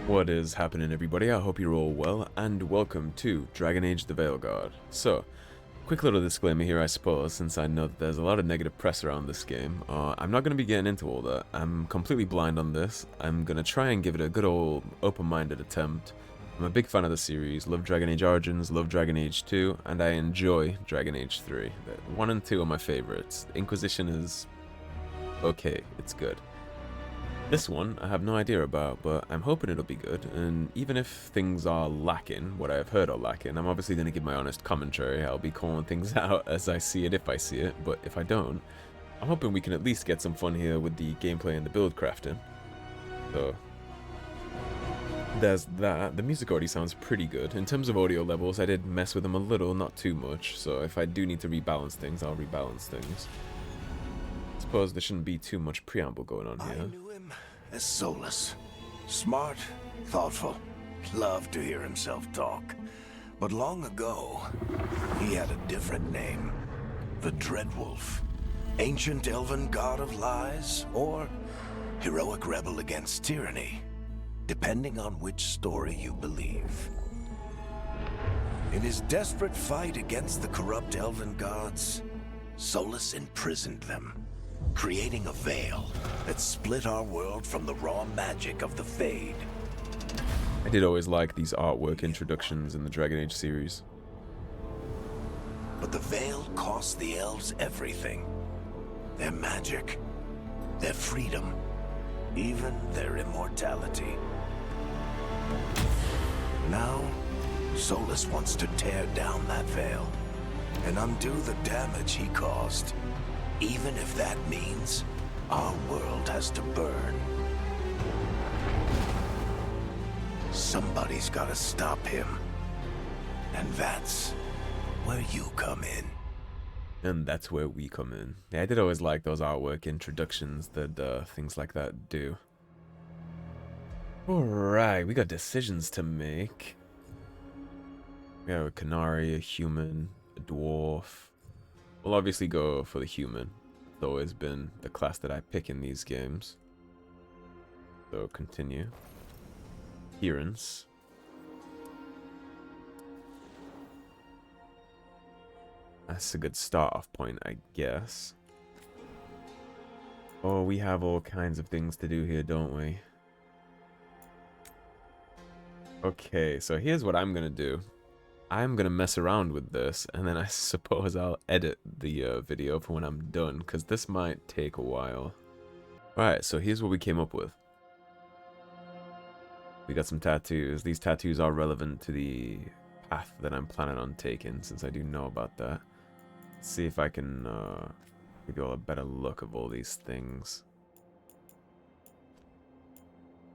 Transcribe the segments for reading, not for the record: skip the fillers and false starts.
What is happening, everybody? I hope you're all well, and welcome to Dragon Age the Veilguard. So, quick little disclaimer here, I suppose, since I know that there's a lot of negative press around this game. I'm not going to be getting into all that. I'm completely blind on this. I'm going to try and give it a good old open-minded attempt. I'm a big fan of the series, love Dragon Age Origins, love Dragon Age 2, and I enjoy Dragon Age 3. 1 and 2 are my favorites. Inquisition is okay, it's good. This one, I have no idea about, but I'm hoping it'll be good, and even if things are lacking, what I've heard are lacking, I'm obviously going to give my honest commentary. I'll be calling things out as I see it if I see it, but if I don't, I'm hoping we can at least get some fun here with the gameplay and the build crafting. So, there's that. The music already sounds pretty good. In terms of audio levels, I did mess with them a little, not too much, so if I do need to rebalance things, I'll rebalance things. I suppose there shouldn't be too much preamble going on here. I knew him as Solus. Smart, thoughtful, loved to hear himself talk. But long ago, he had a different name. The Dreadwolf. Ancient elven god of lies, or heroic rebel against tyranny, depending on which story you believe. In his desperate fight against the corrupt elven gods, Solus imprisoned them, creating a veil that split our world from the raw magic of the Fade. I did always like these artwork introductions in the Dragon Age series. But the veil cost the elves everything. Their magic, their freedom, even their immortality. Now, Solus wants to tear down that veil and undo the damage he caused. Even if that means our world has to burn. Somebody's gotta stop him. And that's where you come in. And that's where we come in. Yeah, I did always like those artwork introductions that things like that do. Alright, we got decisions to make. We have a Canary, a human, a dwarf. We'll obviously go for the human. It's always been the class that I pick in these games. So continue. Appearance. That's a good start off point, I guess. Oh, we have all kinds of things to do here, don't we? Okay, so here's what I'm gonna do. I'm gonna mess around with this, and then I suppose I'll edit the video for when I'm done, because this might take a while. Alright, so here's what we came up with. We got some tattoos. These tattoos are relevant to the path that I'm planning on taking, since I do know about that. Let's see if I can give you all a better look of all these things.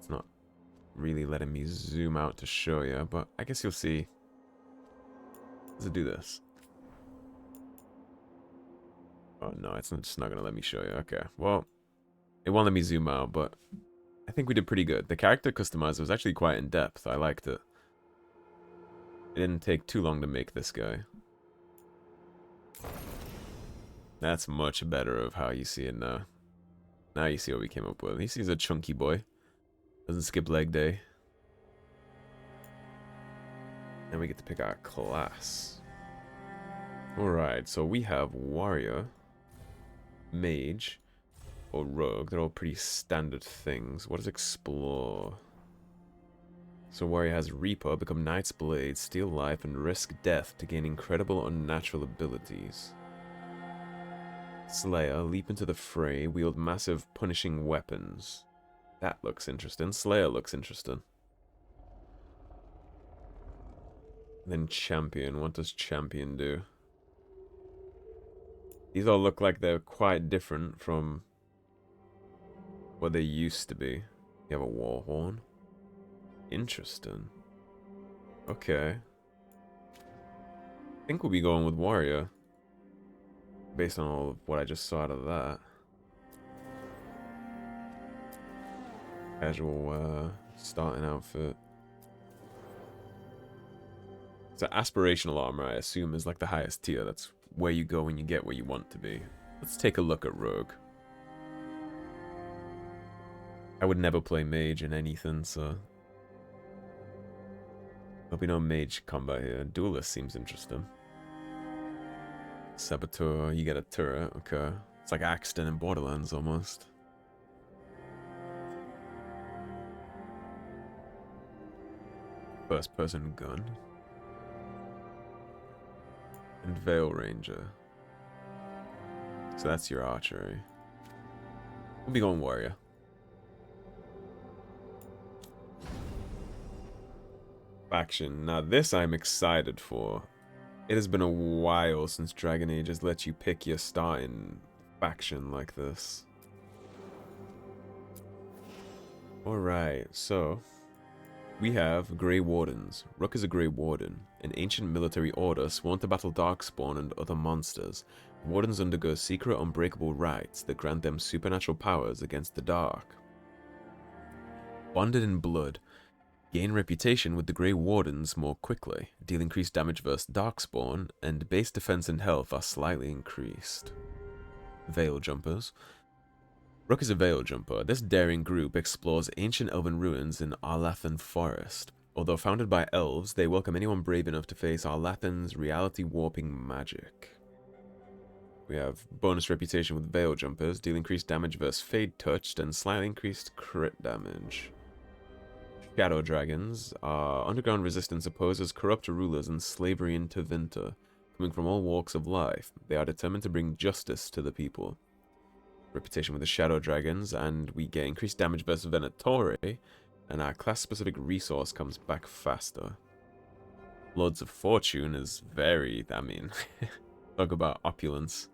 It's not really letting me zoom out to show you, but I guess you'll see. Does it do this? Oh no, it's just not gonna let me show you. Okay, well, it won't let me zoom out, but I think we did pretty good. The character customizer was actually quite in depth. I liked it. It didn't take too long to make this guy. That's much better of how you see it now. Now you see what we came up with. He's a chunky boy. Doesn't skip leg day. Then we get to pick our class. Alright, so we have warrior, mage, or rogue. They're all pretty standard things. What does explore? So warrior has reaper, become knight's blade, steal life, and risk death to gain incredible unnatural abilities. Slayer, leap into the fray, wield massive punishing weapons. That looks interesting. Slayer looks interesting. Then champion. What does champion do? These all look like they're quite different from what they used to be. You have a war horn. Interesting. Okay. I think we'll be going with warrior, based on all of what I just saw out of that. Casual starting outfit. So aspirational armor, I assume, is like the highest tier. That's where you go when you get where you want to be. Let's take a look at rogue. I would never play mage in anything, so There'll be no mage combat here. Duelist seems interesting. Saboteur, you get a turret, okay. It's like Axton in Borderlands almost. First person gun. And Veil Ranger. So that's your archery. We'll be going warrior. Faction. Now this I'm excited for. It has been a while since Dragon Age has let you pick your starting faction like this. Alright, so we have Grey Wardens. Rook is a Grey Warden, an ancient military order sworn to battle Darkspawn and other monsters. Wardens undergo secret unbreakable rites that grant them supernatural powers against the dark. Bonded in blood, gain reputation with the Grey Wardens more quickly, deal increased damage versus Darkspawn, and base defense and health are slightly increased. Veil Jumpers. Rook is a Veil Jumper. This daring group explores ancient elven ruins in Arlathan Forest. Although founded by elves, they welcome anyone brave enough to face Arlathan's reality-warping magic. We have bonus reputation with Veil Jumpers, deal increased damage versus Fade Touched, and slightly increased crit damage. Shadow Dragons are underground resistance opposes corrupt rulers and slavery in Tevinter. Coming from all walks of life, they are determined to bring justice to the people. Reputation with the Shadow Dragons, and we get increased damage versus Venatori, and our class-specific resource comes back faster. Lords of Fortune is very, talk about opulence.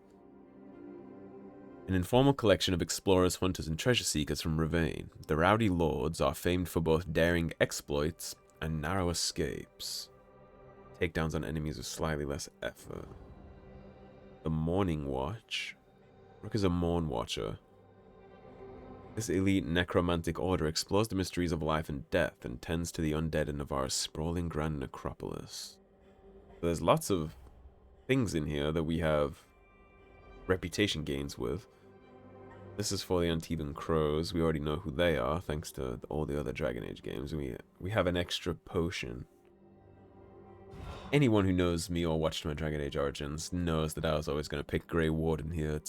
An informal collection of explorers, hunters, and treasure seekers from Ravane, the Rowdy Lords are famed for both daring exploits and narrow escapes. Takedowns on enemies with slightly less effort. The Morning Watch. Rook is a Morn Watcher. This elite necromantic order explores the mysteries of life and death and tends to the undead in Navarre's sprawling grand necropolis. So there's lots of things in here that we have reputation gains with. This is for the Antiban Crows. We already know who they are, thanks to all the other Dragon Age games. We have an extra potion. Anyone who knows me or watched my Dragon Age Origins knows that I was always going to pick Grey Warden here.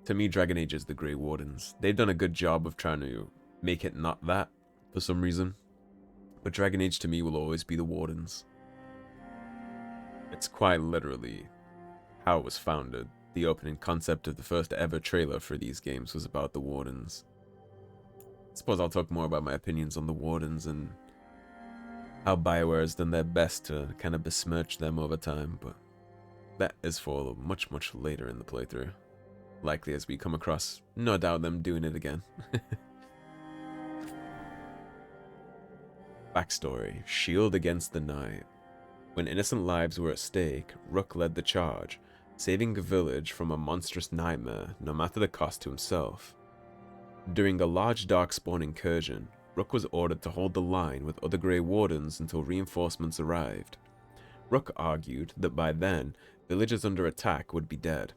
To me, Dragon Age is the Grey Wardens. They've done a good job of trying to make it not that, for some reason. But Dragon Age to me will always be the Wardens. It's quite literally how it was founded. The opening concept of the first ever trailer for these games was about the Wardens. I suppose I'll talk more about my opinions on the Wardens and how BioWare has done their best to kind of besmirch them over time, but that is for much, much later in the playthrough. Likely as we come across, no doubt, them doing it again. Backstory: Shield against the Night. When innocent lives were at stake, Rook led the charge, saving a village from a monstrous nightmare, no matter the cost to himself. During a large Darkspawn incursion, Rook was ordered to hold the line with other Grey Wardens until reinforcements arrived. Rook argued that by then, villagers under attack would be dead.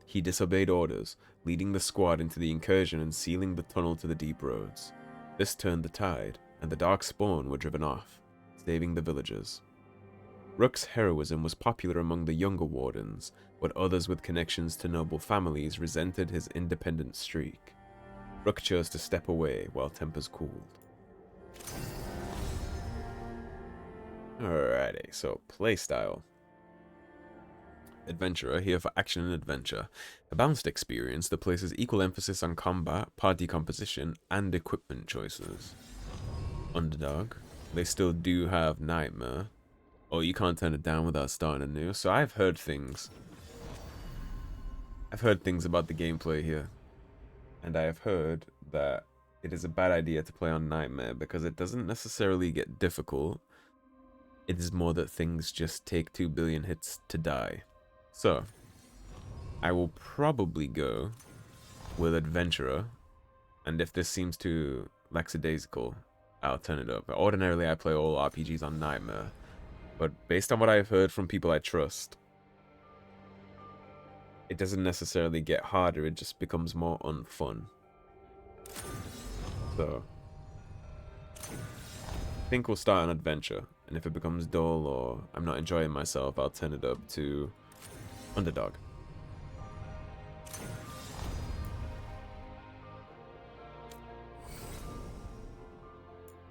He disobeyed orders, leading the squad into the incursion and sealing the tunnel to the deep roads. This turned the tide, and the Darkspawn were driven off, saving the villagers. Rook's heroism was popular among the younger Wardens, but others with connections to noble families resented his independent streak. Rook chose to step away while tempers cooled. Alrighty, so playstyle. Adventurer, here for action and adventure. A balanced experience that places equal emphasis on combat, party composition, and equipment choices. Underdog, they still do have Nightmare. Oh, you can't turn it down without starting anew. So I've heard things. I've heard things about the gameplay here. And I have heard that it is a bad idea to play on Nightmare because it doesn't necessarily get difficult. It is more that things just take 2 billion hits to die. So, I will probably go with Adventurer. And if this seems too lackadaisical, I'll turn it up. Ordinarily, I play all RPGs on Nightmare. But based on what I've heard from people I trust, it doesn't necessarily get harder, it just becomes more unfun. So, I think we'll start an adventure. and if it becomes dull or I'm not enjoying myself, I'll turn it up to underdog.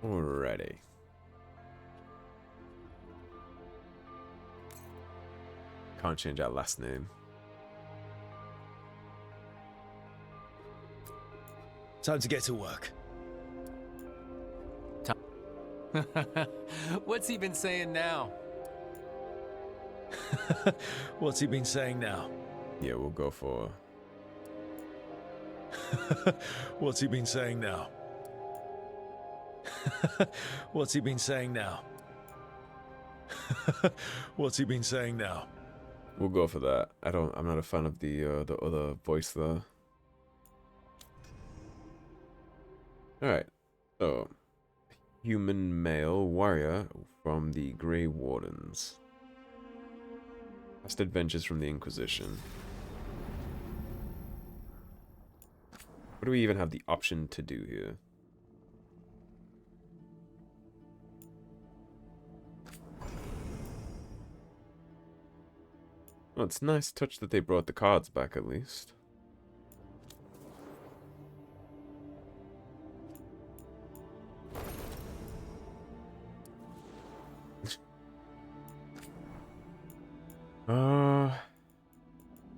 Alrighty. Can't change our last name. Time to get to work. What's he been saying now? What's he been saying now? Yeah, we'll go for... What's he been saying now? What's he been saying now? What's he been saying now? We'll go for that. I'm not a fan of the other voice though. Alright, so human male warrior from the Grey Wardens. Past adventures from the Inquisition. What do we even have the option to do here? Well, it's a nice touch that they brought the cards back at least.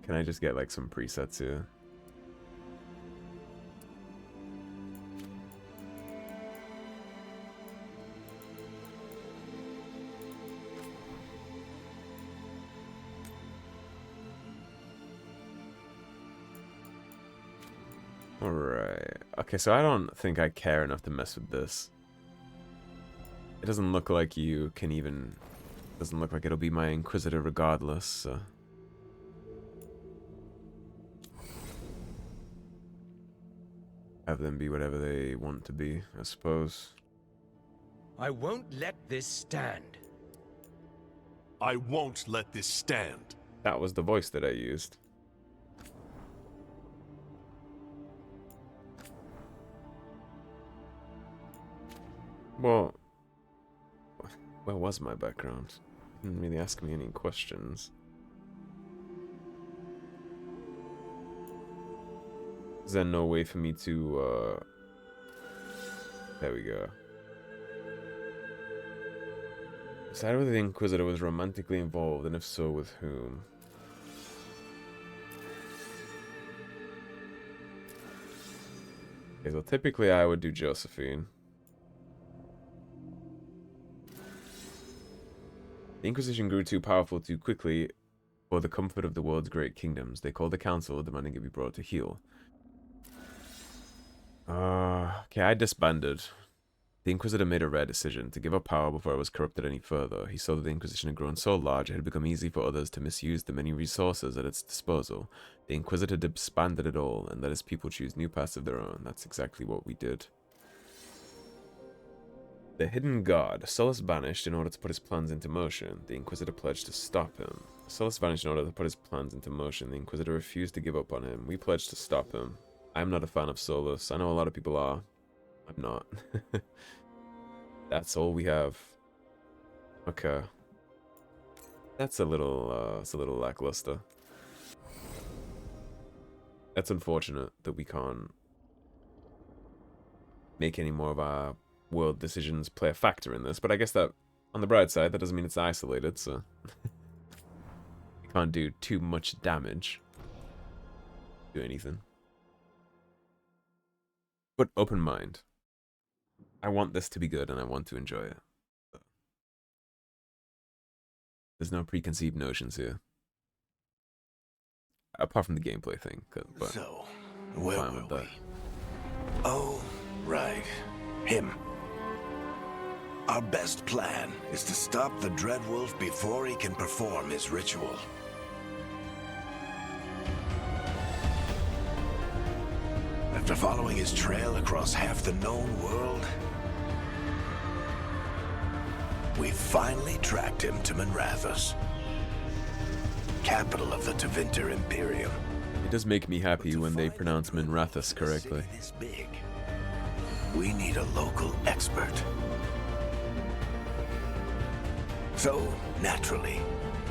Can I just get like some presets here? Alright. Okay, so I don't think I care enough to mess with this. It doesn't look like you can even... Doesn't look like it'll be my Inquisitor regardless, so... Have them be whatever they want to be, I suppose. I won't let this stand. I won't let this stand. That was the voice that I used. Well, where was my background? Didn't really ask me any questions. Is there no way for me to, there we go. Decide whether the Inquisitor was romantically involved, and if so, with whom. Okay, so typically I would do Josephine. The Inquisition grew too powerful too quickly for the comfort of the world's great kingdoms. They called the council, demanding it be brought to heel. Okay, I disbanded. The Inquisitor made a rare decision to give up power before it was corrupted any further. He saw that the Inquisition had grown so large it had become easy for others to misuse the many resources at its disposal. The Inquisitor disbanded it all and let his people choose new paths of their own. That's exactly what we did. The Hidden God. Solus vanished in order to put his plans into motion. The Inquisitor pledged to stop him. Solus vanished in order to put his plans into motion. The Inquisitor refused to give up on him. We pledged to stop him. I'm not a fan of Solus. I know a lot of people are. I'm not. That's all we have. Okay. That's a little, it's a little lackluster. That's unfortunate that we can't make any more of our world decisions play a factor in this, but I guess that, on the bright side, that doesn't mean it's isolated, so... we can't do too much damage. Do anything. But open mind. I want this to be good and I want to enjoy it. There's no preconceived notions here. Apart from the gameplay thing. But So, where were we? Oh, right. Him. Our best plan is to stop the Dreadwolf before he can perform his ritual. After following his trail across half the known world, we finally tracked him to Minrathous, capital of the Tevinter Imperium. it does make me happy when they pronounce Minrathous correctly. This big, we need a local expert. So, naturally,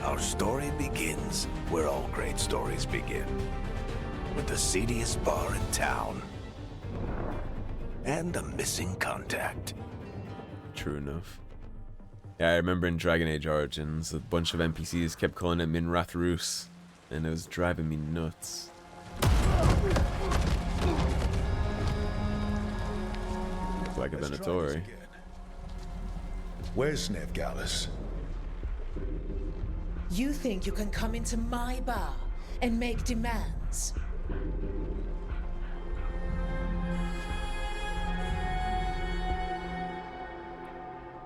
our story begins where all great stories begin. With the seediest bar in town. And a missing contact. True enough. Yeah, I remember in Dragon Age Origins, a bunch of NPCs kept calling it Minrath Rus, and it was driving me nuts. Looks like a Venatori. Where's Neve Gallus? You think you can come into my bar and make demands?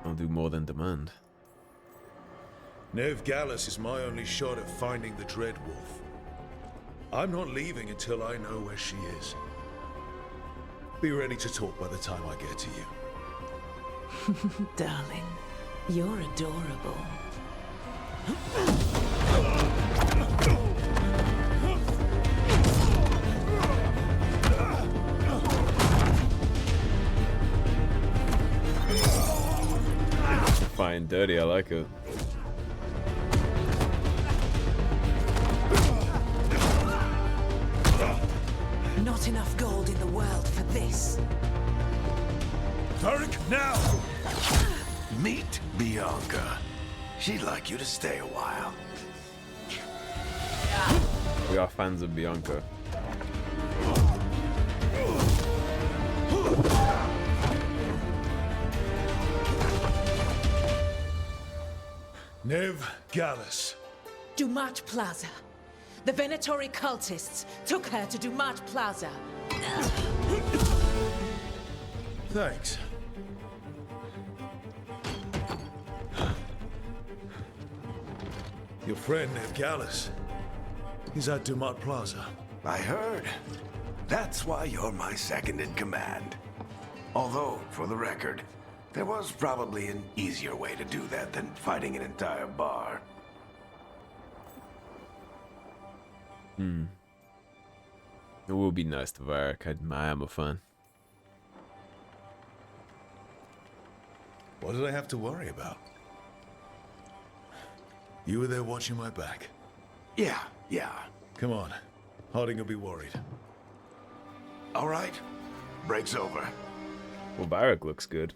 I'll do more than demand. Neve Gallus is my only shot at finding the Dread Wolf. I'm not leaving until I know where she is. Be ready to talk by the time I get to you. Darling, you're adorable. Fine, dirty, I like it. Not enough gold in the world for this. Tarek, now! Meet Bianca. She'd like you to stay a while. We are fans of Bianca. Neve Gallus. Dumat Plaza. The Venatori cultists took her to Dumat Plaza. Thanks. Your friend Neve Gallus. He's at Dumat Plaza. I heard. That's why you're my second in command. Although, for the record, there was probably an easier way to do that than fighting an entire bar. It would be nice to Varric. I am a fan. What did I have to worry about? You were there watching my back. Yeah. Come on. Harding will be worried. All right. Break's over. Well, Varric looks good.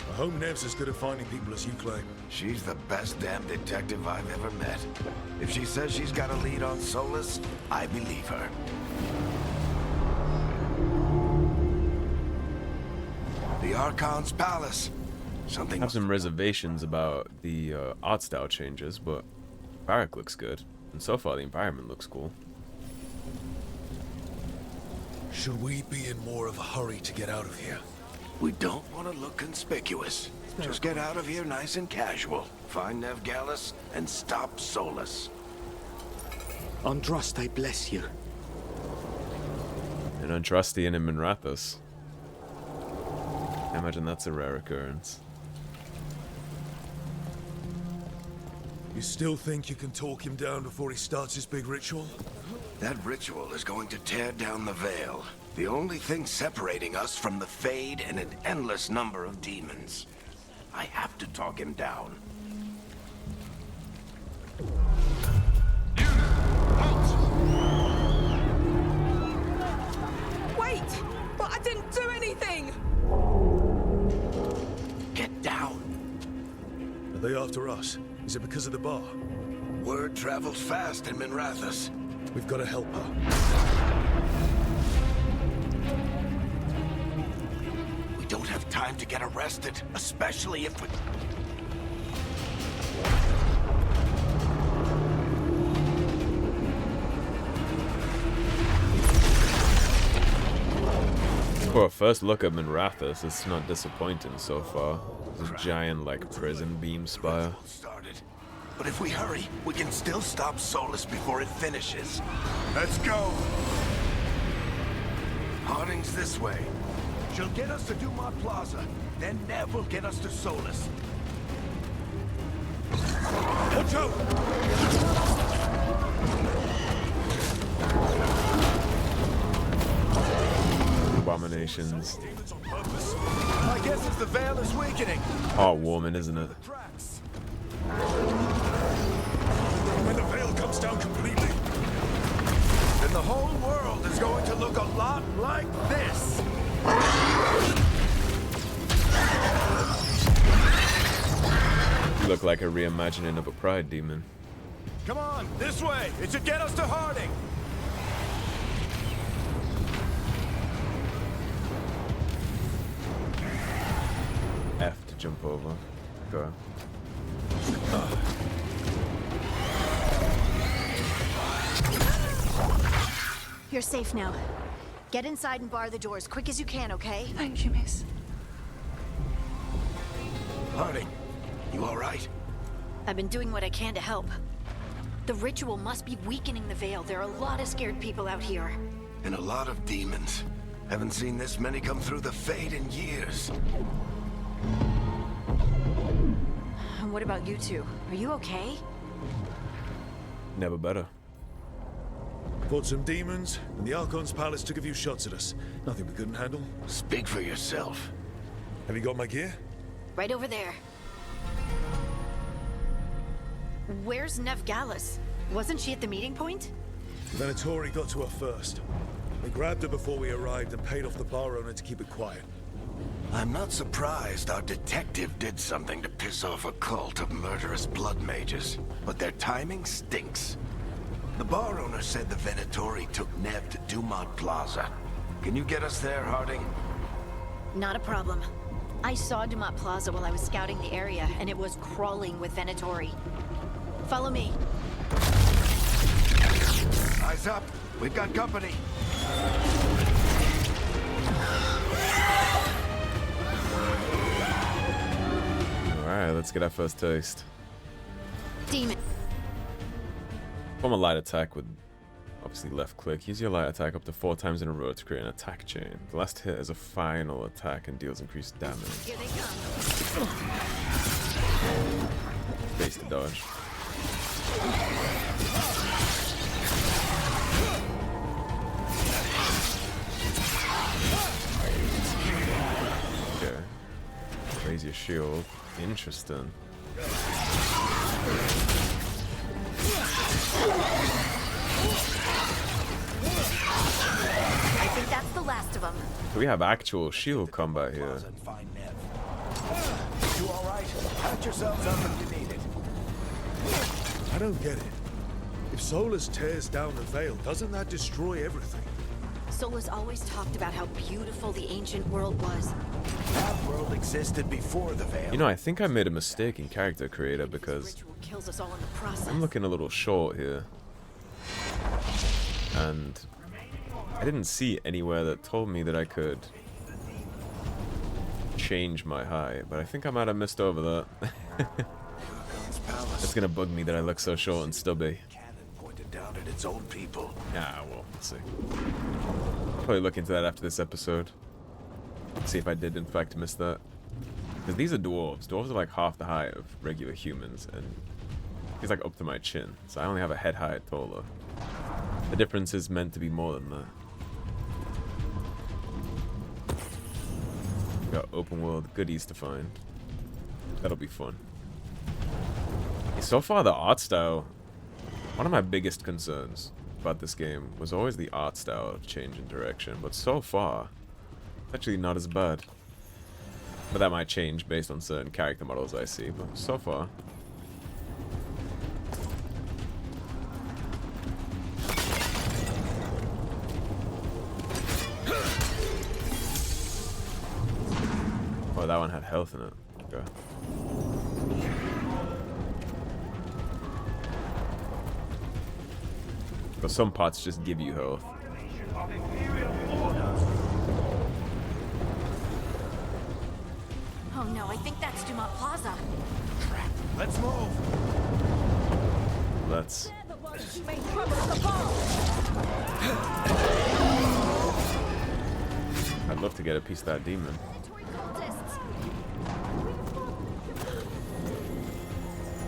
I hope Neve's as good at finding people as you claim. She's the best damn detective I've ever met. If she says she's got a lead on Solus, I believe her. The Archon's palace. I have some reservations about the art style changes, but Varric looks good. And so far, the environment looks cool. Should we be in more of a hurry to get out of here? We don't want to look conspicuous. Just get out of here nice and casual. Find Neve Gallus and stop Solus. Andraste, I bless you. And Andrastian and Minrathous. I imagine that's a rare occurrence. You still think you can talk him down before he starts his big ritual? That ritual is going to tear down the veil. The only thing separating us from the Fade and an endless number of demons. I have to talk him down. Wait! But I didn't do anything! Get down. Are they after us? Is it because of the bar? Word travels fast in Minrathous. We've got to help her. We don't have time to get arrested, especially if we... For a first look at Minrathous, it's not disappointing so far. It's a giant, like, prison beam spire. Started. But if we hurry, we can still stop Solus before it finishes. Let's go! Harding's this way. She'll get us to Dumat Plaza. Then Neve will get us to Solus. Watch out! abominations. My guess is the veil is weakening. Heartwarming, isn't it? When the veil comes down completely, And the whole world is going to look a lot like this. You look like a reimagining of a pride demon. Come on, this way. It should get us to Harding. F to jump over. Go. You're safe now. Get inside and bar the doors quick as you can, okay? Thank you, miss. Harding, you all right? I've been doing what I can to help. The ritual must be weakening the veil. There are a lot of scared people out here. And a lot of demons. Haven't seen this many come through the Fade in years. And what about you two? Are you okay? Never better. fought some demons, and the Archon's palace took a few shots at us. Nothing we couldn't handle. Speak for yourself. Have you got my gear? Right over there. Where's Neve Gallus? Wasn't she at the meeting point? Venatori got to her first. We grabbed her before we arrived and paid off the bar owner to keep it quiet. I'm not surprised our detective did something to piss off a cult of murderous blood mages, but their timing stinks. The bar owner said the Venatori took Neve to Dumont Plaza. Can you get us there, Harding? Not a problem. I saw Dumont Plaza while I was scouting the area, and it was crawling with Venatori. Follow me. Eyes up. We've got company. Alright, let's get our first taste. Demon. Form a light attack with obviously left click. Use your light attack up to 4 times in a row to create an attack chain. The last hit is a final attack and deals increased damage. Here they come. Base to dodge. Okay. Raise your shield. Interesting. I think that's the last of them. So we have actual shield combat here. And find Neve. You all right? Patch yourselves up if you need it. I don't get it. If Solus tears down the veil, doesn't that destroy everything? Solus always talked about how beautiful the ancient world was. That world existed before the veil. You know, I think I made a mistake in character creator This because ritual kills us all in the process. I'm looking a little short here. And I didn't see anywhere that told me that I could change my height, but I think I might have missed over that. It's gonna bug me that I look so short and stubby. Cannon pointed down at its own people. Ah, well, let's see. Probably look into that after this episode. See if I did in fact miss that. Because these are dwarves. Dwarves are like half the height of regular humans, and he's like up to my chin. So I only have a head height taller. The difference is meant to be more than that. Got open world goodies to find. That'll be fun. So far, the art style, one of my biggest concerns about this game was always the art style change in direction, but so far, it's actually not as bad. But that might change based on certain character models I see, but so far. Oh, that one had health in it. Okay. But some parts just give you health. Oh no, I think that's Dumont Plaza. Crap. Let's move. Let's. I'd love to get a piece of that demon.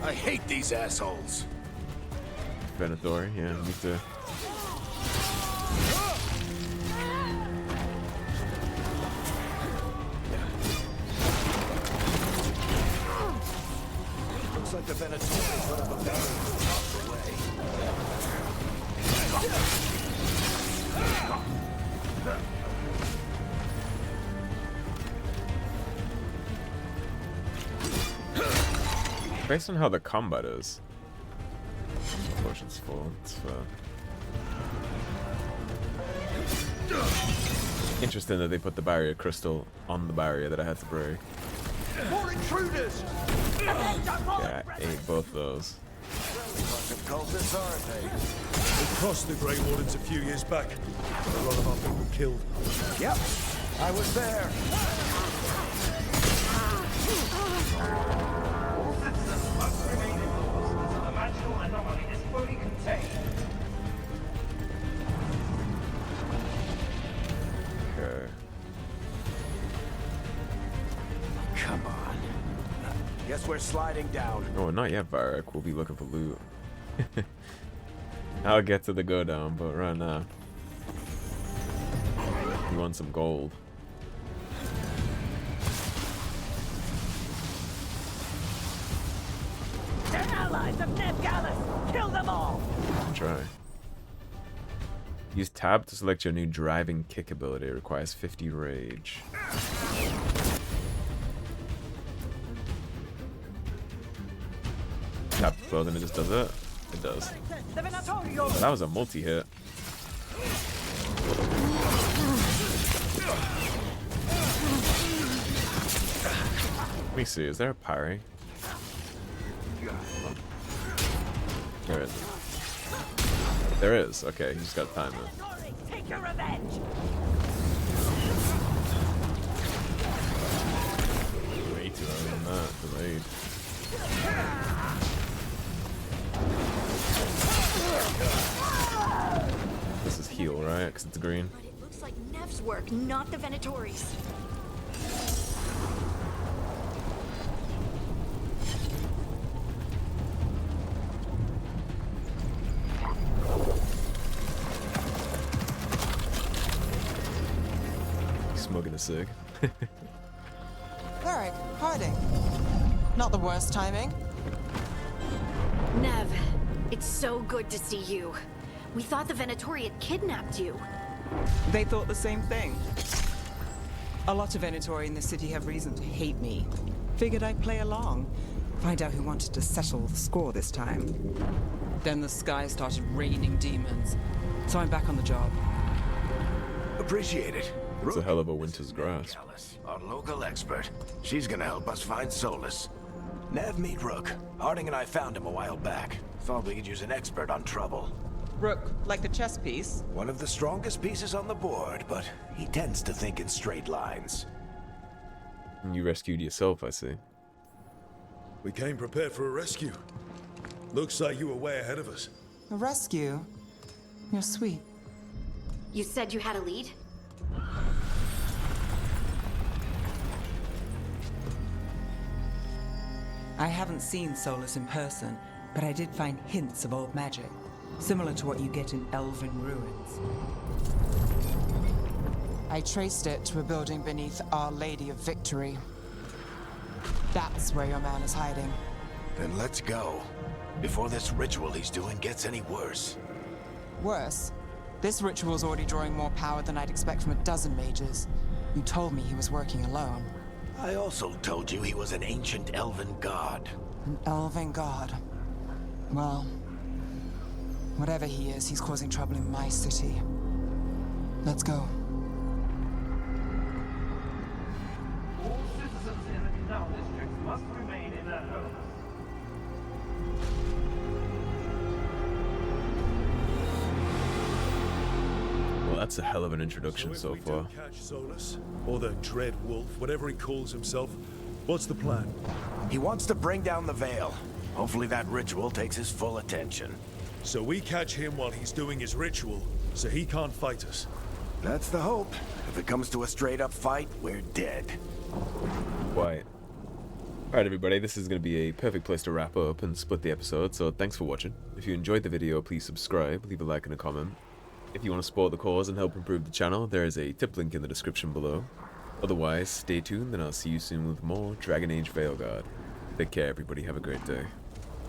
I hate these assholes. Venatori, yeah, me too. the Venatori put up a barrier across the way. Based on how the combat is. Potions full. It's interesting that they put the barrier crystal on the barrier that I had to break. More intruders! Yeah, I ate both those. Bunch of cultists, aren't they? We crossed the Grey Wardens a few years back. A lot of our people killed. Yep, I was there. All citizens must remain indoors until the magical anomaly is fully contained. Okay. Come on. Guess we're sliding down. Oh, not yet, Varric. We'll be looking for loot. I'll get to the go down, but right now. We want some gold. They're allies of Neve. Kill them all! Try. Use tab to select your new driving kick ability. It requires 50 rage. Tap to close and it just does it? It does. That was a multi-hit. Let me see, is there a parry? There is. There is. Okay, he just got time it. Take your revenge! Way too early on that. Delayed. This is heal, right? Because it's green. But it looks like Neve's work, not the Venatori's. Smoking a cig. Varric, Harding. Not the worst timing. Neve, it's so good to see you. We thought the Venatori had kidnapped you. They thought the same thing. A lot of Venatori in the city have reason to hate me. Figured I'd play along. Find out who wanted to settle the score this time. Then the sky started raining demons. So I'm back on the job. Appreciate it. It's a hell of a winter's grass. Our local expert. She's gonna help us find solace. Neve, meet Rook. Harding and I found him a while back. Thought we could use an expert on trouble. Rook, like the chess piece? One of the strongest pieces on the board, but he tends to think in straight lines. You rescued yourself, I see. We came prepared for a rescue. Looks like you were way ahead of us. A rescue? You're sweet. You said you had a lead? I haven't seen Solus in person, but I did find hints of old magic, similar to what you get in elven ruins. I traced it to a building beneath Our Lady of Victory. That's where your man is hiding. Then let's go. Before this ritual he's doing gets any worse. Worse, this ritual's already drawing more power than I'd expect from a dozen mages. You told me he was working alone. I also told you he was an ancient elven god. An elven god. Well, whatever he is, he's causing trouble in my city. Let's go. All citizens in the canal district must remain in their homes. Well, that's a hell of an introduction so if we far. do catch Solus, or the Dread Wolf, whatever he calls himself, what's the plan? He wants to bring down the veil. Hopefully that ritual takes his full attention. So we catch him while he's doing his ritual, so he can't fight us. That's the hope. If it comes to a straight-up fight, we're dead. Quiet. Alright everybody, this is going to be a perfect place to wrap up and split the episode, so thanks for watching. If you enjoyed the video, please subscribe, leave a like and a comment. If you want to support the cause and help improve the channel, there is a tip link in the description below. Otherwise, stay tuned and I'll see you soon with more Dragon Age Veilguard. Take care everybody, have a great day.